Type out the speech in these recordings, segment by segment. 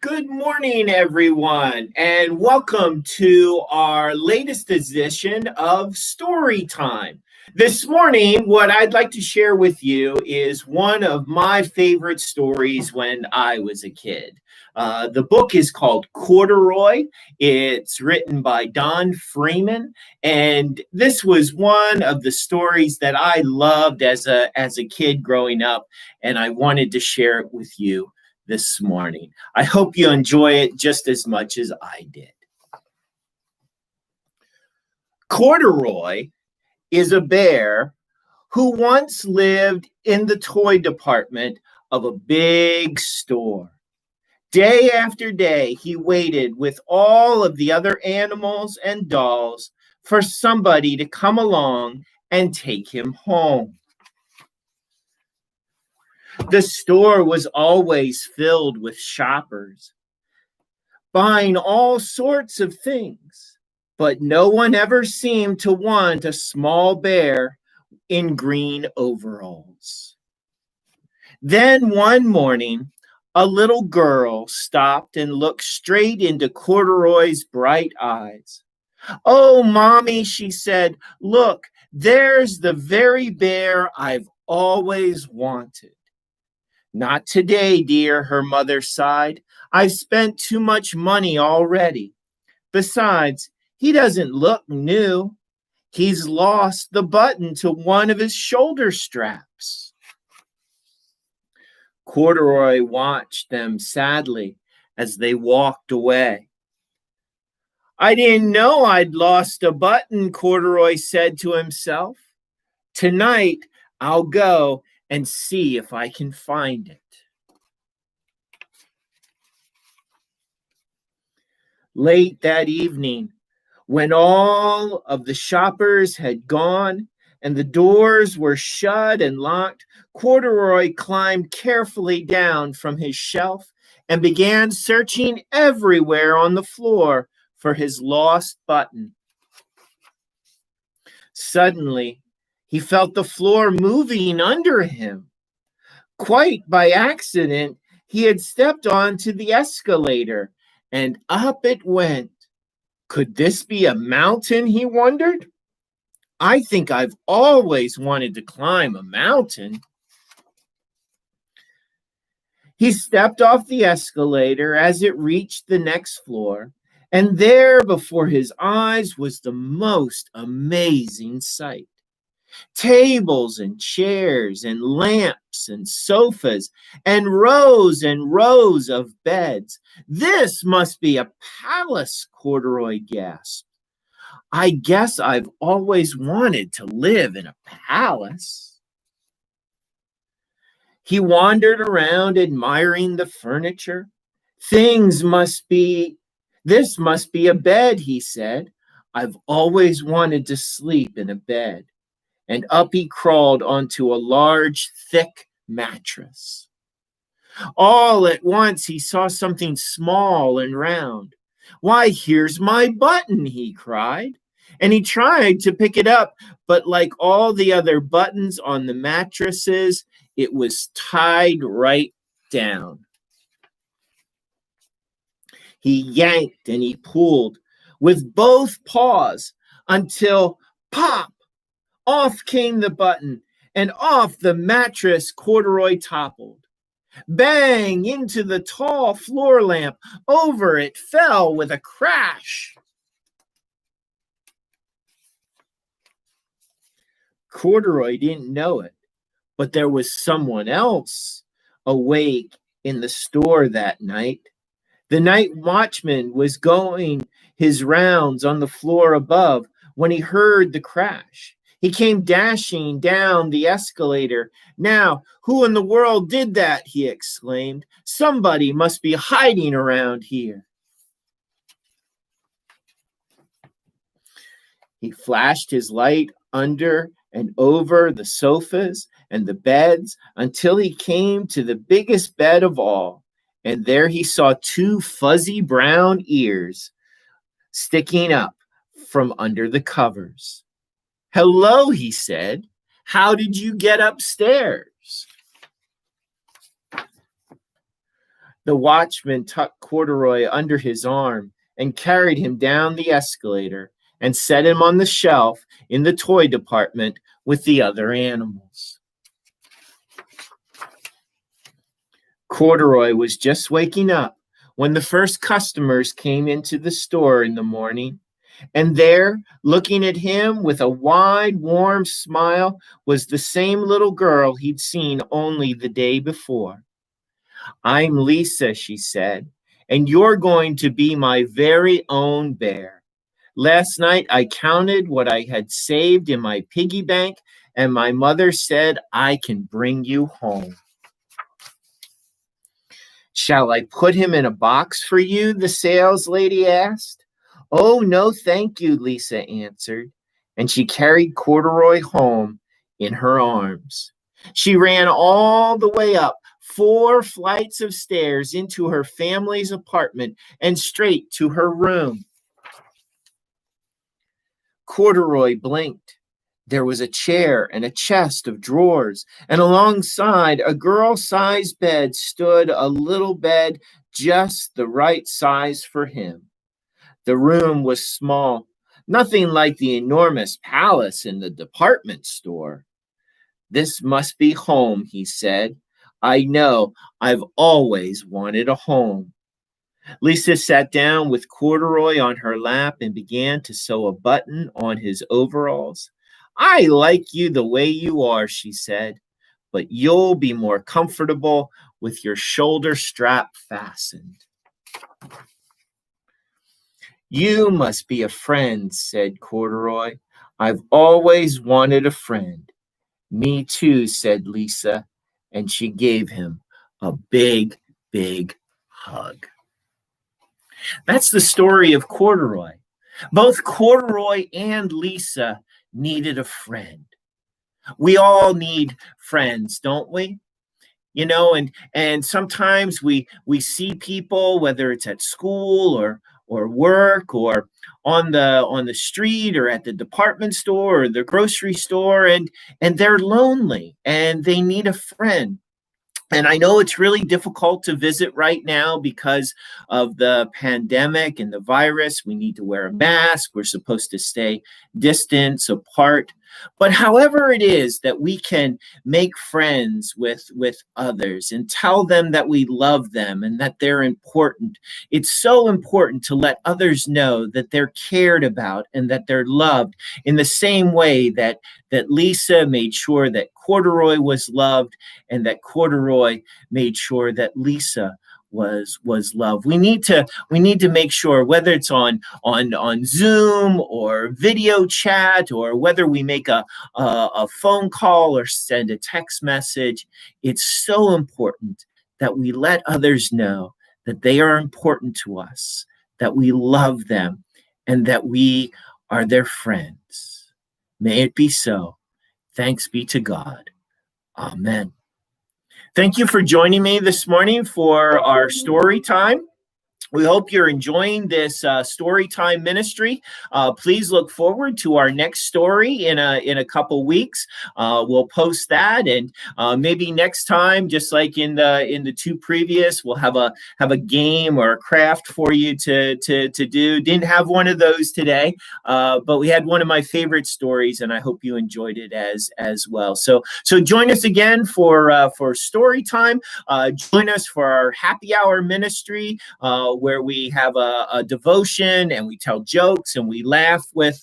Good morning, everyone, and welcome to our latest edition of Storytime. This morning, what I'd like to share with you is one of my favorite stories when I was a kid. The book is called Corduroy. It's written by Don Freeman, and this was one of the stories that I loved as a kid growing up, and I wanted to share it with you this morning. I hope you enjoy it just as much as I did. Corduroy is a bear who once lived in the toy department of a big store. Day after day, he waited with all of the other animals and dolls for somebody to come along and take him home. The store was always filled with shoppers, buying all sorts of things, but no one ever seemed to want a small bear in green overalls. Then one morning, a little girl stopped and looked straight into Corduroy's bright eyes. "Oh, Mommy," she said, "look, there's the very bear I've always wanted." "Not today, dear," her mother sighed. "I've spent too much money already. Besides, he doesn't look new. He's lost the button to one of his shoulder straps." Corduroy watched them sadly as they walked away. "I didn't know I'd lost a button," Corduroy said to himself. "Tonight, I'll go and see if I can find it." Late that evening, when all of the shoppers had gone and the doors were shut and locked, Corduroy climbed carefully down from his shelf and began searching everywhere on the floor for his lost button. Suddenly, he felt the floor moving under him. Quite by accident, he had stepped onto the escalator, and up it went. Could this be a mountain, he wondered? I think I've always wanted to climb a mountain. He stepped off the escalator as it reached the next floor, and there before his eyes was the most amazing sight. Tables and chairs and lamps and sofas and rows of beds. "This must be a palace," Corduroy gasped. "I guess I've always wanted to live in a palace." He wandered around admiring the furniture. This must be a bed," he said. "I've always wanted to sleep in a bed." And up he crawled onto a large, thick mattress. All at once he saw something small and round. "Why, here's my button," he cried. And he tried to pick it up, but like all the other buttons on the mattresses, it was tied right down. He yanked and he pulled with both paws until pop! Off came the button, and off the mattress Corduroy toppled. Bang into the tall floor lamp. Over it fell with a crash. Corduroy didn't know it, but there was someone else awake in the store that night. The night watchman was going his rounds on the floor above when he heard the crash. He came dashing down the escalator. "Now, who in the world did that?" he exclaimed. "Somebody must be hiding around here." He flashed his light under and over the sofas and the beds until he came to the biggest bed of all. And there he saw two fuzzy brown ears sticking up from under the covers. "Hello," he said. "How did you get upstairs?" The watchman tucked Corduroy under his arm and carried him down the escalator and set him on the shelf in the toy department with the other animals. Corduroy was just waking up when the first customers came into the store in the morning, and there, looking at him with a wide, warm smile, was the same little girl he'd seen only the day before. "I'm Lisa," she said, "and you're going to be my very own bear. Last night I counted what I had saved in my piggy bank, and my mother said I can bring you home." "Shall I put him in a box for you?" the sales lady asked. "Oh, no, thank you," Lisa answered, and she carried Corduroy home in her arms. She ran all the way up 4 flights of stairs into her family's apartment and straight to her room. Corduroy blinked. There was a chair and a chest of drawers, and alongside a girl-sized bed stood a little bed just the right size for him. The room was small, nothing like the enormous palace in the department store. "This must be home," he said. "I know, I've always wanted a home." Lisa sat down with Corduroy on her lap and began to sew a button on his overalls. "I like you the way you are," she said, "but you'll be more comfortable with your shoulder strap fastened." "You must be a friend," said Corduroy. "I've always wanted a friend." "Me too," said Lisa, and she gave him a big, big hug. That's the story of Corduroy. Both Corduroy and Lisa needed a friend. We all need friends, don't we? You know, and sometimes we see people, whether it's at school or work or on the street or at the department store or the grocery store, and they're lonely and they need a friend. And I know it's really difficult to visit right now because of the pandemic and the virus. We need to wear a mask. We're supposed to stay distance apart. But however it is that we can make friends with others and tell them that we love them and that they're important, it's so important to let others know that they're cared about and that they're loved in the same way that Lisa made sure that Corduroy was loved and that Corduroy made sure that Lisa was loved. We need to make sure, whether it's on Zoom or video chat, or whether we make a phone call or send a text message, it's so important that we let others know that they are important to us, that we love them, and that we are their friends. May it be so. Thanks be to God. Amen. Thank you for joining me this morning for our story time. We hope you're enjoying this Storytime ministry. Please look forward to our next story in a couple weeks. We'll post that, and maybe next time, just like in the 2 previous, we'll have a game or a craft for you to do. Didn't have one of those today, but we had one of my favorite stories, and I hope you enjoyed it as well. So join us again for Storytime. Join us for our happy hour ministry, where we have a devotion and we tell jokes and we laugh with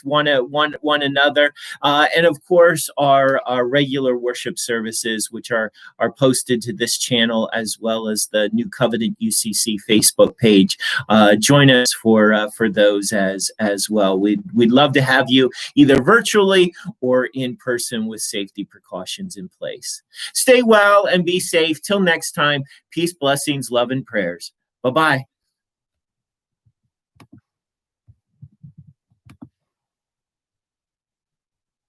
one another, and of course our regular worship services, which are posted to this channel, as well as the New Covenant UCC Facebook page. Join us for those as well. We'd love to have you either virtually or in person with safety precautions in place. Stay well and be safe. Till next time, peace, blessings, love, and prayers. Bye-bye.